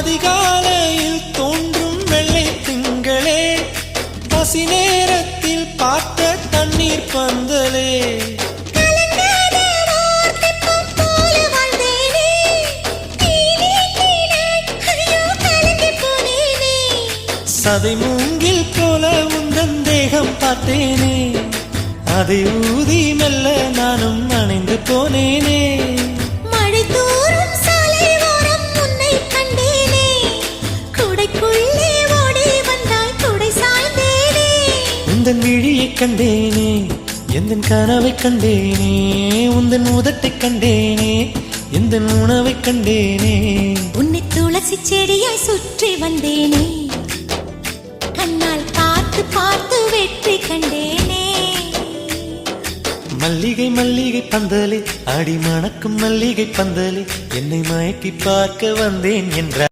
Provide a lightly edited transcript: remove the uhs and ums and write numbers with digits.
அதிகாலையில் தோன்றும் வெள்ளை திங்களே, பசி நேரத்தில் பார்த்த தண்ணீர் பந்தலே, சதை மூங்கில் போல உந்தன் தேகம் பார்த்தேனே, அதை ஊதி மெல்ல நானும் அணைந்து போனேனே. மழை தூரும் சாலை ஓரம் உன்னை கண்டேனே, குடைக்குள்ளே ஓடி வந்தாய் குடை சாய்ந்தேனே. உந்தன் விழியை கண்டேனே, எந்தன் கனவை கண்டேனே, உந்தன் உதட்டை கண்டேனே, எந்தன் உணவை கண்டேனே. உன்னை துளசி செடியாய் சுற்றி வந்தேனே, கண்ணால் பார்த்து பார்த்து வெற்றி கண்டேனே. மல்லிகை மல்லிகை பந்தலே, அடி மணக்கும் மல்லிகை பந்தலே, என்னை மயக்கி பார்க்க வந்தேன் என்ற